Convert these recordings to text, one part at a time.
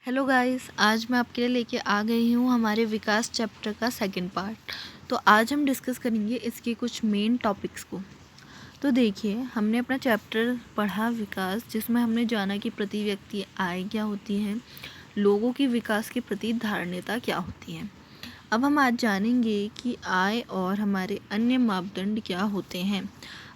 Hello guys, आज मैं आपके लिए लेके आ गई हूँ हमारे विकास चैप्टर का सेकंड पार्ट। तो आज हम डिस्कस करेंगे इसके कुछ मेन टॉपिक्स को। तो देखिए, हमने अपना चैप्टर पढ़ा विकास, जिसमें हमने जाना कि प्रति व्यक्ति आय क्या होती है, लोगों की विकास के प्रति धारणता क्या होती है। अब हम आज जानेंगे कि आय और हमारे अन्य मापदंड क्या होते हैं।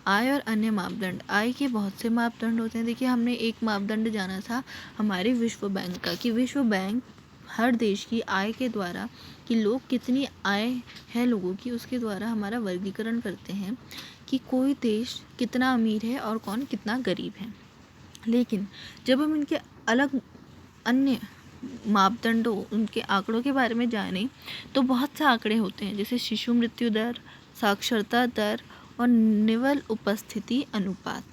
आय और अन्य मापदंड, आय के बहुत से मापदंड होते हैं। देखिए, हमने एक मापदंड जाना था हमारे विश्व बैंक का, कि विश्व बैंक हर देश की आय के द्वारा, कि लोग कितनी आय है लोगों की, उसके द्वारा हमारा वर्गीकरण करते हैं कि कोई देश कितना अमीर है और कौन कितना गरीब है। लेकिन जब हम इनके अलग अन्य मापदंडों, उनके आंकड़ों के बारे में जाने, तो बहुत से आंकड़े होते हैं, जैसे शिशु मृत्यु दर, साक्षरता दर और निवल उपस्थिति अनुपात।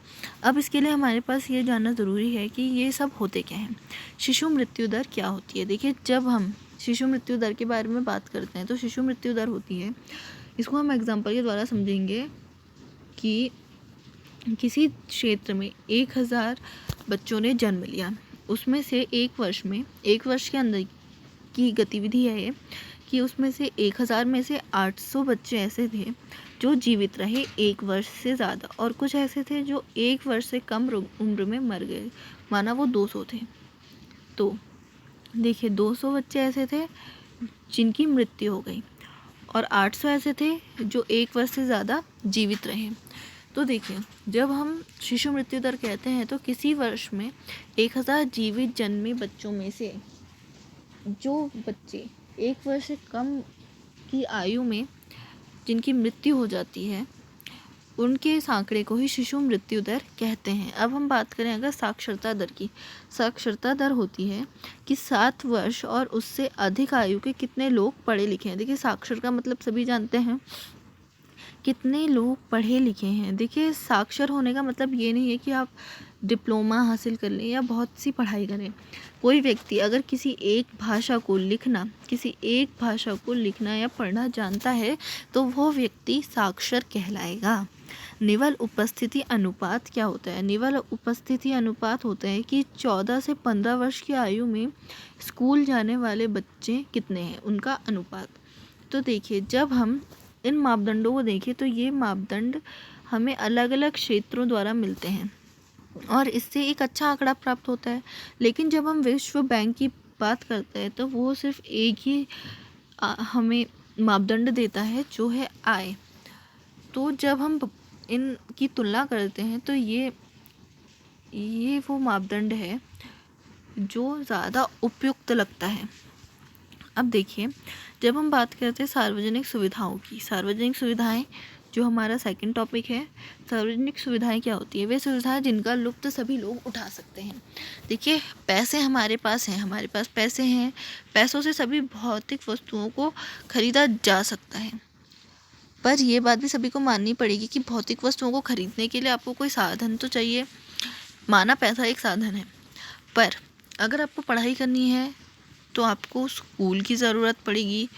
अब इसके लिए हमारे पास ये जानना ज़रूरी है कि ये सब होते क्या हैं। शिशु मृत्यु दर क्या होती है? देखिए, जब हम शिशु मृत्यु दर के बारे में बात करते हैं तो शिशु मृत्यु दर होती है, इसको हम एग्जाम्पल के द्वारा समझेंगे कि किसी क्षेत्र में 1000 बच्चों ने जन्म लिया, उसमें से एक वर्ष के अंदर की गतिविधि है ये, कि उसमें से 1000 में से 800 बच्चे ऐसे थे जो जीवित रहे 1 वर्ष से ज़्यादा, और कुछ ऐसे थे जो 1 वर्ष से कम उम्र में मर गए, माना वो 200 थे। तो देखिए, 200 बच्चे ऐसे थे जिनकी मृत्यु हो गई, और 800 ऐसे थे जो 1 वर्ष से ज़्यादा जीवित रहे। तो देखिए, जब हम शिशु मृत्यु दर कहते हैं तो किसी वर्ष में 1000 जीवित जन्मे बच्चों में से जो बच्चे 1 वर्ष से कम की आयु में जिनकी मृत्यु हो जाती है, उनके इस आंकड़े को ही शिशु मृत्यु दर कहते हैं। अब हम बात करें अगर साक्षरता दर की, साक्षरता दर होती है कि 7 वर्ष और उससे अधिक आयु के कितने लोग पढ़े लिखे हैं। देखिए, साक्षर का मतलब सभी जानते हैं, कितने लोग पढ़े लिखे हैं। देखिए, साक्षर होने का मतलब ये नहीं है कि आप डिप्लोमा हासिल कर लें या बहुत सी पढ़ाई करें। कोई व्यक्ति अगर किसी एक भाषा को लिखना या पढ़ना जानता है तो वो व्यक्ति साक्षर कहलाएगा। निवल उपस्थिति अनुपात क्या होता है? निवल उपस्थिति अनुपात होता है कि 14 से 15 वर्ष की आयु में स्कूल जाने वाले बच्चे कितने हैं, उनका अनुपात। तो देखिए, जब हम इन मापदंडों को देखें तो ये मापदंड हमें अलग अलग क्षेत्रों द्वारा मिलते हैं और इससे एक अच्छा आंकड़ा प्राप्त होता है। लेकिन जब हम विश्व बैंक की बात करते हैं तो वो सिर्फ एक ही हमें मापदंड देता है, जो है आय। तो जब हम इनकी तुलना करते हैं तो ये वो मापदंड है जो ज़्यादा उपयुक्त लगता है। अब देखिए, जब हम बात करते हैं सार्वजनिक सुविधाओं की, सार्वजनिक सुविधाएं जो हमारा सेकंड टॉपिक है। सार्वजनिक सुविधाएं क्या होती है? वे सुविधाएं जिनका लुत्फ़ सभी लोग उठा सकते हैं। देखिए, पैसे हमारे पास हैं, हमारे पास पैसे हैं, पैसों से सभी भौतिक वस्तुओं को खरीदा जा सकता है। पर यह बात भी सभी को माननी पड़ेगी कि भौतिक वस्तुओं को खरीदने के लिए आपको कोई साधन तो चाहिए। माना पैसा एक साधन है, पर अगर आपको पढ़ाई करनी है तो आपको स्कूल की ज़रूरत पड़ेगी।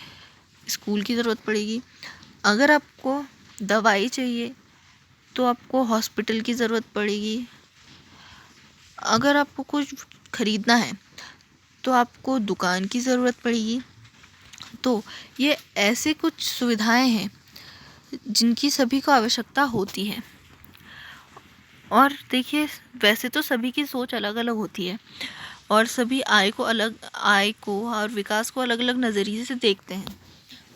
अगर आपको दवाई चाहिए तो आपको हॉस्पिटल की ज़रूरत पड़ेगी। अगर आपको कुछ खरीदना है तो आपको दुकान की ज़रूरत पड़ेगी। तो ये ऐसे कुछ सुविधाएं हैं जिनकी सभी को आवश्यकता होती है। और देखिए, वैसे तो सभी की सोच अलग अलग होती है और सभी आय को और विकास को अलग अलग नज़रिए से देखते हैं,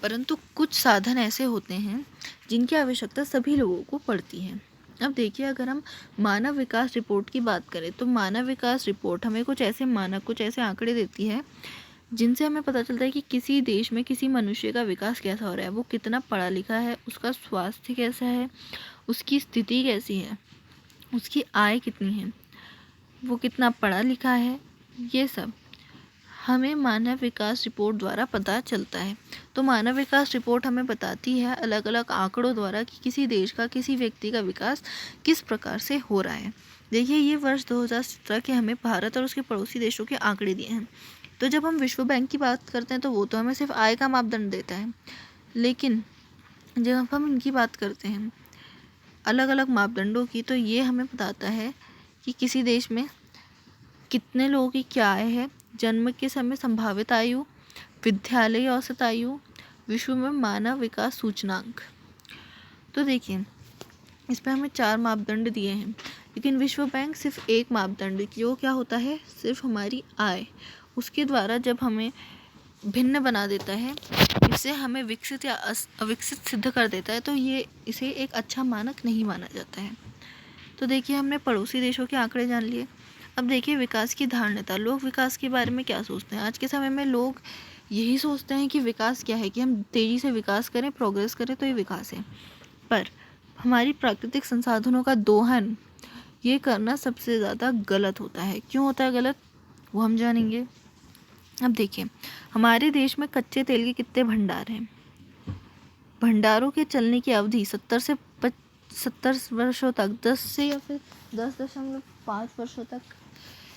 परंतु कुछ साधन ऐसे होते हैं जिनकी आवश्यकता सभी लोगों को पड़ती है। अब देखिए, अगर हम मानव विकास रिपोर्ट की बात करें तो मानव विकास रिपोर्ट हमें कुछ ऐसे आंकड़े देती है जिनसे हमें पता चलता है कि किसी देश में किसी मनुष्य का विकास कैसा हो रहा है, वो कितना पढ़ा लिखा है, उसका स्वास्थ्य कैसा है, उसकी स्थिति कैसी है, उसकी आय कितनी है, वो कितना पढ़ा लिखा है। ये सब हमें मानव विकास रिपोर्ट द्वारा पता चलता है। तो मानव विकास रिपोर्ट हमें बताती है अलग अलग आंकड़ों द्वारा कि किसी देश का, किसी व्यक्ति का विकास किस प्रकार से हो रहा है। देखिए, ये वर्ष 2017 के हमें भारत और उसके पड़ोसी देशों के आंकड़े दिए हैं। तो जब हम विश्व बैंक की बात करते हैं तो वो तो हमें सिर्फ आय का मापदंड देता है, लेकिन जब हम इनकी बात करते हैं अलग अलग मापदंडों की, तो ये हमें बताता है कि किसी देश में कितने लोगों की क्या आय है, जन्म के समय संभावित आयु, विद्यालय औसत आयु, विश्व में मानव विकास सूचकांक। तो देखिए इस पे हमें 4 मापदंड दिए हैं, लेकिन विश्व बैंक सिर्फ एक मापदंड जो क्या होता है, सिर्फ हमारी आय, उसके द्वारा जब हमें भिन्न बना देता है, इससे हमें विकसित या अविकसित सिद्ध कर देता है, तो ये इसे एक अच्छा मानक नहीं माना जाता है। तो देखिए हमने पड़ोसी देशों के आंकड़े जान लिए। अब देखिए विकास की धारणता, लोग विकास के बारे में क्या सोचते हैं। आज के समय में लोग यही सोचते हैं कि विकास क्या है, कि हम तेज़ी से विकास करें, प्रोग्रेस करें, तो ये विकास है। पर हमारी प्राकृतिक संसाधनों का दोहन ये करना सबसे ज़्यादा गलत होता है। क्यों होता है गलत, वो हम जानेंगे। अब देखिए हमारे देश में कच्चे तेल के कितने भंडार हैं। भंडारों के चलने की अवधि 70 वर्षों तक, 10 से या फिर 10.5 वर्षों तक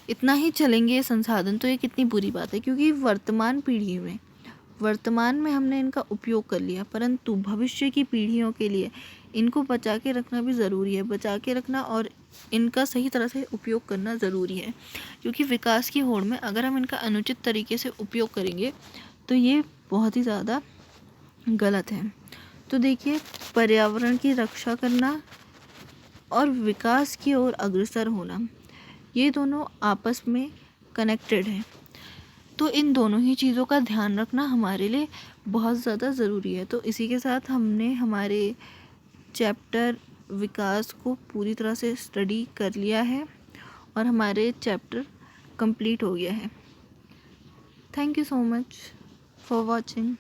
इतना ही चलेंगे ये संसाधन। तो ये कितनी बुरी बात है, क्योंकि वर्तमान में हमने इनका उपयोग कर लिया, परंतु भविष्य की पीढ़ियों के लिए इनको बचा के रखना भी ज़रूरी है। बचा के रखना और इनका सही तरह से उपयोग करना ज़रूरी है, क्योंकि विकास की होड़ में अगर हम इनका अनुचित तरीके से उपयोग करेंगे तो ये बहुत ही ज़्यादा गलत है। तो देखिए पर्यावरण की रक्षा करना और विकास की ओर अग्रसर होना, ये दोनों आपस में कनेक्टेड हैं। तो इन दोनों ही चीज़ों का ध्यान रखना हमारे लिए बहुत ज़्यादा ज़रूरी है। तो इसी के साथ हमने हमारे चैप्टर विकास को पूरी तरह से स्टडी कर लिया है और हमारे चैप्टर कंप्लीट हो गया है। Thank you so much for watching.